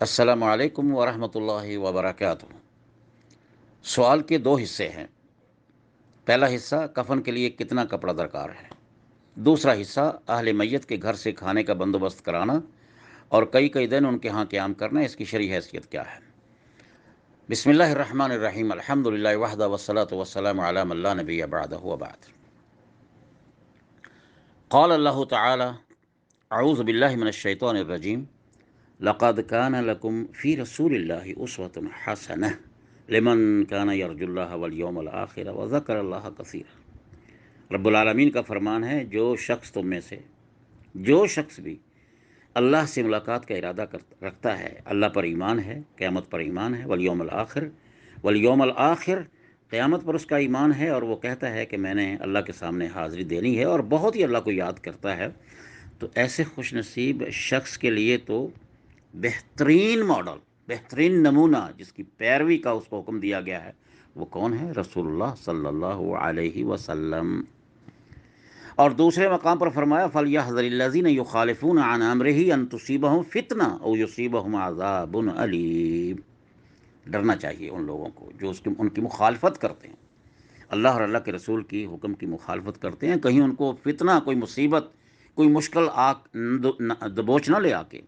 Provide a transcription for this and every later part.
السلام علیکم ورحمۃ اللہ وبرکاتہ۔ سوال کے دو حصے ہیں۔ پہلا حصہ کفن کے لیے کتنا کپڑا درکار ہے، دوسرا حصہ اہل میت کے گھر سے کھانے کا بندوبست کرانا اور کئی کئی دن ان کے ہاں قیام کرنا، اس کی شرعی حیثیت کیا ہے۔ بسم اللہ الرحمن الرحیم، الحمد للہ وحدہ والصلاۃ والسلام علی من لا نبی بعدہ وبعد۔ قال اللہ تعالی اعوذ باللہ من الشیطان الرجیم، لقد کان لکم فی رسول اللہ اسوۃ حسنہ لمن کان یرجو اللہ والیوم الآخر وذکر اللہ کثیرا۔ رب العالمین کا فرمان ہے، جو شخص تم میں سے جو شخص بھی اللہ سے ملاقات کا ارادہ رکھتا ہے، اللہ پر ایمان ہے، قیامت پر ایمان ہے، والیوم الآخر قیامت پر اس کا ایمان ہے، اور وہ کہتا ہے کہ میں نے اللہ کے سامنے حاضری دینی ہے اور بہت ہی اللہ کو یاد کرتا ہے، تو ایسے خوش نصیب شخص کے لیے تو بہترین ماڈل، بہترین نمونہ جس کی پیروی کا اس کو حکم دیا گیا ہے، وہ کون ہے؟ رسول اللہ صلی اللہ علیہ وسلم۔ اور دوسرے مقام پر فرمایا فَلْيَحْذَرِ الَّذِينَ يُخَالِفُونَ عَنْ أَمْرِهِ أَن تُصِيبَهُمْ فِتْنَةٌ أَوْ يُصِيبَهُمْ عَذَابٌ أَلِيمٌ۔ ڈرنا چاہیے ان لوگوں کو جو ان کی مخالفت کرتے ہیں، اللہ اور اللہ کے رسول کی حکم کی مخالفت کرتے ہیں، کہیں ان کو فتنہ، کوئی مصیبت، کوئی مشکل دبوچ نہ لے آ کے،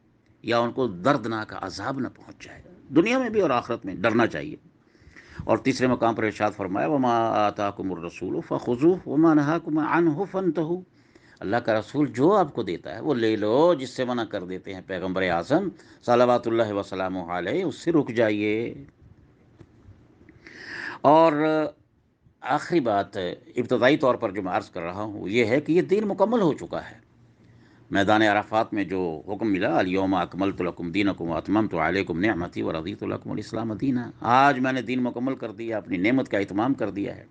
یا ان کو دردناک عذاب نہ پہنچ جائے، دنیا میں بھی اور آخرت میں ڈرنا چاہیے۔ اور تیسرے مقام پر ارشاد فرمایا وما آتاکم الرسول فخذوہ وما نہاکم عنہ فانتہوا۔ اللہ کا رسول جو آپ کو دیتا ہے وہ لے لو، جس سے منع کر دیتے ہیں پیغمبر اعظم صلوات اللہ وسلامہ علیہ، اس سے رک جائیے۔ اور آخری بات ابتدائی طور پر جو میں عرض کر رہا ہوں یہ ہے کہ یہ دین مکمل ہو چکا ہے۔ میدان عرفات میں جو حکم ملا الیوم اکملت لکم دینکم واتممت علیکم نعمتی ورضیت لکم الاسلام دینا، آج میں نے دین مکمل کر دیا، اپنی نعمت کا اتمام کر دیا ہے،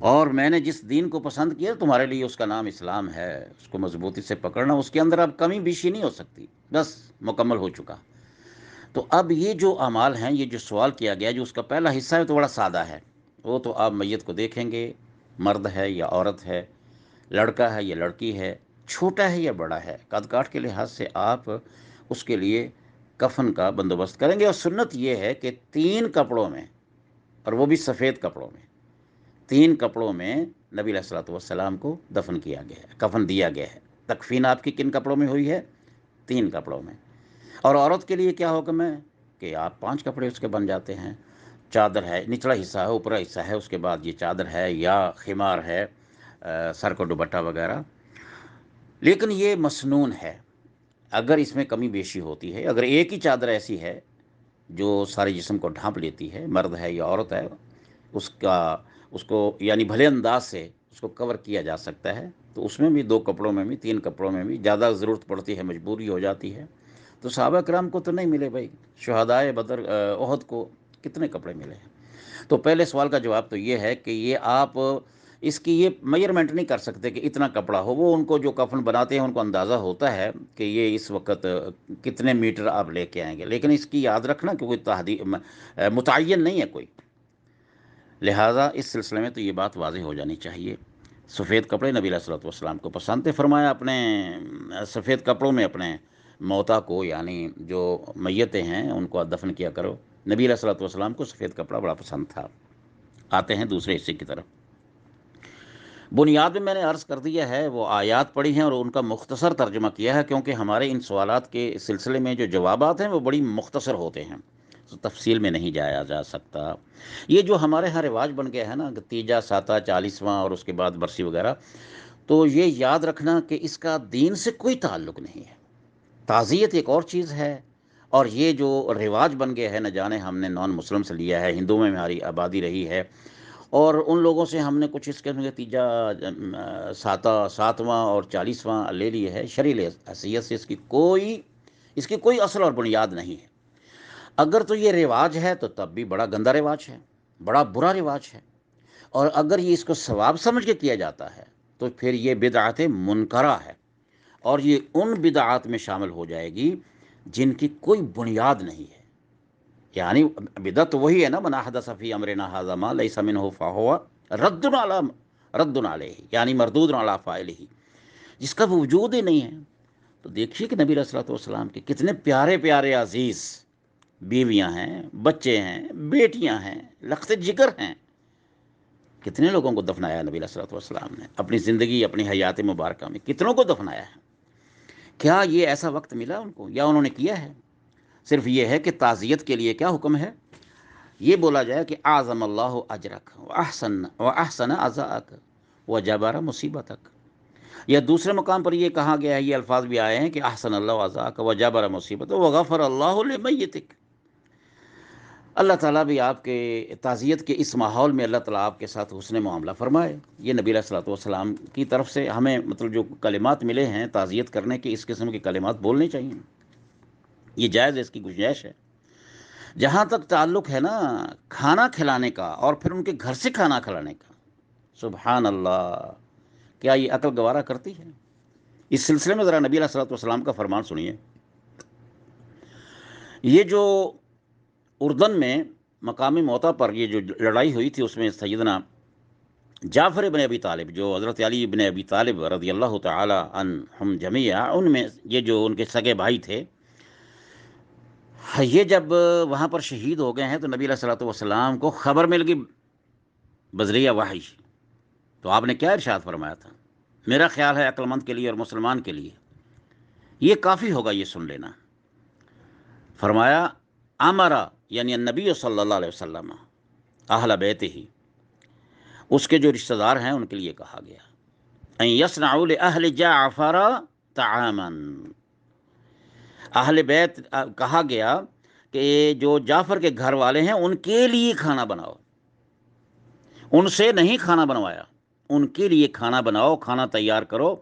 اور میں نے جس دین کو پسند کیا تمہارے لیے اس کا نام اسلام ہے، اس کو مضبوطی سے پکڑنا، اس کے اندر اب کمی بیشی نہیں ہو سکتی، بس مکمل ہو چکا۔ تو اب یہ جو اعمال ہیں، یہ جو سوال کیا گیا، جو اس کا پہلا حصہ ہے تو بڑا سادہ ہے، وہ تو آپ میت کو دیکھیں گے، مرد ہے یا عورت ہے، لڑکا ہے یا لڑکی ہے، چھوٹا ہے یا بڑا ہے، قد کاٹ کے لحاظ سے آپ اس کے لیے کفن کا بندوبست کریں گے۔ اور سنت یہ ہے کہ 3 کپڑوں میں، اور وہ بھی سفید کپڑوں میں، 3 کپڑوں میں نبی علیہ الصلوۃ والسلام کو دفن کیا گیا ہے، کفن دیا گیا ہے۔ تکفین آپ کی کن کپڑوں میں ہوئی ہے؟ 3 کپڑوں میں۔ اور عورت کے لیے کیا حکم ہے کہ آپ 5 کپڑے اس کے بن جاتے ہیں، چادر ہے، نچلا حصہ ہے، اوپرا حصہ ہے، اس کے بعد یہ چادر ہے یا خمار ہے، سر کو دوپٹہ وغیرہ۔ لیکن یہ مسنون ہے، اگر اس میں کمی بیشی ہوتی ہے، اگر ایک ہی چادر ایسی ہے جو سارے جسم کو ڈھانپ لیتی ہے، مرد ہے یا عورت ہے، اس کو یعنی بھلے انداز سے اس کو کور کیا جا سکتا ہے، تو اس میں بھی 2 کپڑوں میں بھی، 3 کپڑوں میں بھی زیادہ ضرورت پڑتی ہے، مجبوری ہو جاتی ہے۔ تو صحابہ کرام کو تو نہیں ملے بھائی، شہدائے بدر احد کو کتنے کپڑے ملے ہیں؟ تو پہلے سوال کا جواب تو یہ ہے کہ یہ آپ اس کی یہ میجرمنٹ نہیں کر سکتے کہ اتنا کپڑا ہو، وہ ان کو جو کفن بناتے ہیں ان کو اندازہ ہوتا ہے کہ یہ اس وقت کتنے میٹر آپ لے کے آئیں گے، لیکن اس کی یاد رکھنا کہ کوئی متعین نہیں ہے کوئی، لہٰذا اس سلسلے میں تو یہ بات واضح ہو جانی چاہیے۔ سفید کپڑے نبی علیہ الصلوۃ والسلام کو پسند تھے، فرمایا اپنے سفید کپڑوں میں اپنے موتا کو، یعنی جو میتیں ہیں ان کو دفن کیا کرو۔ نبی علیہ الصلوۃ والسلام کو سفید کپڑا بڑا پسند تھا۔ آتے ہیں دوسرے حصے کی طرف۔ بنیاد میں نے عرض کر دیا ہے، وہ آیات پڑھی ہیں اور ان کا مختصر ترجمہ کیا ہے، کیونکہ ہمارے ان سوالات کے سلسلے میں جو جوابات ہیں وہ بڑی مختصر ہوتے ہیں، تو تفصیل میں نہیں جایا جا سکتا۔ یہ جو ہمارے ہاں رواج بن گیا ہے نا، تیجا، ساتہ، 40واں اور اس کے بعد برسی وغیرہ، تو یہ یاد رکھنا کہ اس کا دین سے کوئی تعلق نہیں ہے۔ تعزیت ایک اور چیز ہے، اور یہ جو رواج بن گیا ہے، نہ جانے ہم نے نان مسلم سے لیا ہے، ہندوؤں میں ہماری آبادی رہی ہے، اور ان لوگوں سے ہم نے کچھ اس قسم کے تیجا، ساتواں اور 40واں لے لیے ہے، شرعی حیثیت سے اس کی کوئی اصل اور بنیاد نہیں ہے۔ اگر تو یہ رواج ہے تو تب بھی بڑا گندا رواج ہے، بڑا برا رواج ہے، اور اگر یہ اس کو ثواب سمجھ کے کیا جاتا ہے تو پھر یہ بدعت منکرہ ہے، اور یہ ان بدعات میں شامل ہو جائے گی جن کی کوئی بنیاد نہیں ہے۔ یعنی بدعت وہی ہے نا، من احدث فی امرنا ھذا ما لیس منہ فہو رد علیہ، یعنی مردود علی فاعلہ، جس کا وجود ہی نہیں ہے، تو دیکھیے کہ نبی علیہ الصلوۃ والسلام کے کتنے پیارے پیارے عزیز بیویاں ہیں، بچے ہیں، بیٹیاں ہیں، لخت جگر ہیں، کتنے لوگوں کو دفنایا نبی علیہ الصلوۃ والسلام نے اپنی زندگی، اپنی حیات مبارکہ میں کتنوں کو دفنایا ہے۔ کیا یہ ایسا وقت ملا ان کو یا انہوں نے کیا ہے؟ صرف یہ ہے کہ تعزیت کے لیے کیا حکم ہے، یہ بولا جائے کہ اعظم اللہ اجرک و احسن عزاءک و جبر مصیبتک، یا دوسرے مقام پر یہ کہا گیا ہے، یہ الفاظ بھی آئے ہیں کہ احسن اللہ عزاءک و جبر مصیبتک و غفر اللہ لمیتک۔ اللہ تعالیٰ بھی آپ کے تعزیت کے اس ماحول میں اللہ تعالیٰ آپ کے ساتھ حسن معاملہ فرمائے۔ یہ نبی علیہ الصلوۃ والسلام کی طرف سے ہمیں جو کلمات ملے ہیں تعزیت کرنے کے، اس قسم کے کلمات بولنے چاہیے، یہ جائز ہے، اس کی گنجائش ہے۔ جہاں تک تعلق ہے نا کھانا کھلانے کا اور پھر ان کے گھر سے کھانا کھلانے کا، سبحان اللہ، کیا یہ عقل گوارا کرتی ہے؟ اس سلسلے میں ذرا نبی علیہ الصلوۃ والسلام کا فرمان سنیے۔ یہ جو اردن میں مقامی موتا پر یہ جو لڑائی ہوئی تھی، اس میں سیدنا جعفر بن ابی طالب، جو حضرت علی بن ابی طالب رضی اللہ تعالی عنہم جمیعا، ان میں یہ جو ان کے سگے بھائی تھے، یہ جب وہاں پر شہید ہو گئے ہیں تو نبی علیہ الصلوۃ والسلام کو خبر مل گئی بذریعہ وحی، تو آپ نے کیا ارشاد فرمایا تھا؟ میرا خیال ہے عقل مند کے لیے اور مسلمان کے لیے یہ کافی ہوگا یہ سن لینا۔ فرمایا امرا، یعنی النبی صلی اللہ علیہ وسلم، اہل بیت ہی، اس کے جو رشتہ دار ہیں ان کے لیے کہا گیا، ان یصنعوا لاہل جعفر طعاما، اہل بیت کہا گیا کہ جو جعفر کے گھر والے ہیں ان کے لیے کھانا بناؤ، ان سے نہیں کھانا بنوایا، ان کے لیے کھانا بناؤ، کھانا تیار کرو۔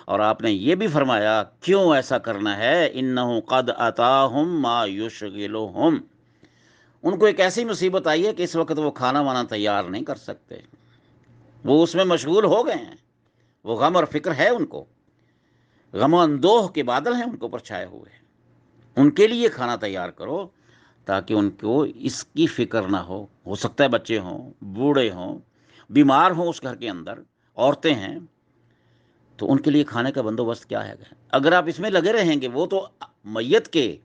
اور آپ نے یہ بھی فرمایا کیوں ایسا کرنا ہے، انہ قد اتاہم ما یشغلہم، ان کو ایک ایسی مصیبت آئی ہے کہ اس وقت وہ کھانا وانا تیار نہیں کر سکتے، وہ اس میں مشغول ہو گئے ہیں، وہ غم اور فکر ہے ان کو، غم و اندوہ کے بادل ہیں ان کے اوپر چھائے ہوئے، ان کے لیے کھانا تیار کرو تاکہ ان کو اس کی فکر نہ ہو سکتا ہے بچے ہوں، بوڑھے ہوں، بیمار ہوں اس گھر کے اندر، عورتیں ہیں، تو ان کے لیے کھانے کا بندوبست کیا ہے؟ اگر آپ اس میں لگے رہیں گے، وہ تو میت کے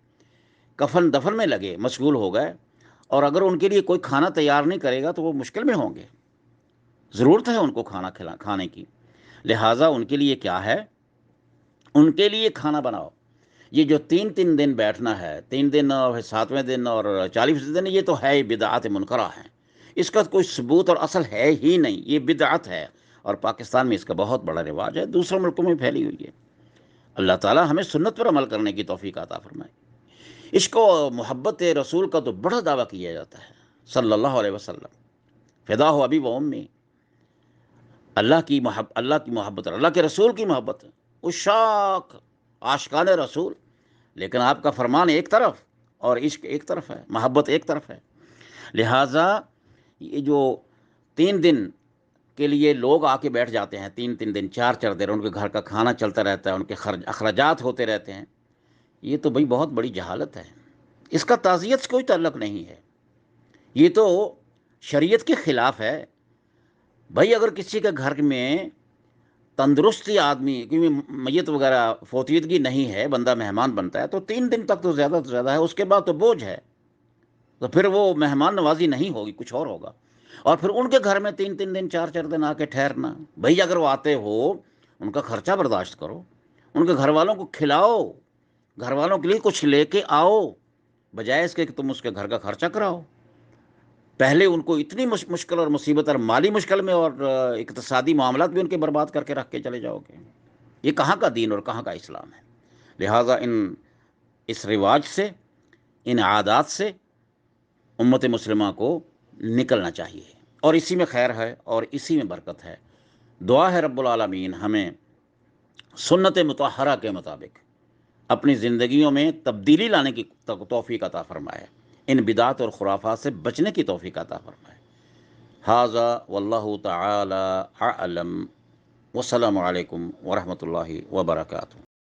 کفن دفن میں لگے مشغول ہو گئے، اور اگر ان کے لیے کوئی کھانا تیار نہیں کرے گا تو وہ مشکل میں ہوں گے، ضرورت ہے ان کو کھانے کی، لہٰذا ان کے لیے کیا ہے، ان کے لیے کھانا بناؤ۔ یہ جو 3 دن بیٹھنا ہے، 3 دن اور 7ویں دن اور 40 دن، یہ تو ہے بدعات منکرہ ہیں، اس کا کوئی ثبوت اور اصل ہے ہی نہیں، یہ بدعت ہے، اور پاکستان میں اس کا بہت بڑا رواج ہے، دوسرے ملکوں میں پھیلی ہوئی ہے۔ اللہ تعالیٰ ہمیں سنت پر عمل کرنے کی توفیق عطا فرمائے۔ عشق و محبت رسول کا تو بڑا دعویٰ کیا جاتا ہے صلی اللہ علیہ وسلم، فدا ہو ابی و امی، اللہ کی محبت اور اللہ کے رسول کی محبت، عشاق، عاشقان رسول، لیکن آپ کا فرمان ایک طرف اور عشق ایک طرف ہے، محبت ایک طرف ہے۔ لہٰذا یہ جو 3 دن کے لیے لوگ آ کے بیٹھ جاتے ہیں، 3 دن 4 دن، ان کے گھر کا کھانا چلتا رہتا ہے، ان کے اخراجات ہوتے رہتے ہیں، یہ تو بھئی بہت بڑی جہالت ہے، اس کا تعزیت سے کوئی تعلق نہیں ہے، یہ تو شریعت کے خلاف ہے۔ بھائی اگر کسی کے گھر میں تندرستی آدمی، کیونکہ میت وغیرہ فوتیدگی نہیں ہے، بندہ مہمان بنتا ہے تو 3 دن تک تو زیادہ ہے، اس کے بعد تو بوجھ ہے، تو پھر وہ مہمان نوازی نہیں ہوگی، کچھ اور ہوگا۔ اور پھر ان کے گھر میں 3 دن 4 دن آ کے ٹھہرنا، بھئی اگر وہ آتے ہو ان کا خرچہ برداشت کرو، ان کے گھر والوں کو کھلاؤ، گھر والوں کے لیے کچھ لے کے آؤ، بجائے اس کے کہ تم اس کے گھر کا خرچہ کراؤ۔ پہلے ان کو اتنی مشکل اور مصیبت اور مالی مشکل میں اور اقتصادی معاملات بھی ان کے برباد کر کے رکھ کے چلے جاؤ گے، یہ کہاں کا دین اور کہاں کا اسلام ہے؟ لہٰذا اس رواج سے، ان عادات سے امت مسلمہ کو نکلنا چاہیے، اور اسی میں خیر ہے اور اسی میں برکت ہے۔ دعا ہے رب العالمین ہمیں سنت مطہرہ کے مطابق اپنی زندگیوں میں تبدیلی لانے کی توفیق عطا فرمائے، ان بدعات اور خرافات سے بچنے کی توفیق عطا فرمائے۔ ھذا واللہ تعالی اعلم، والسلام علیکم ورحمۃ اللہ وبرکاتہ۔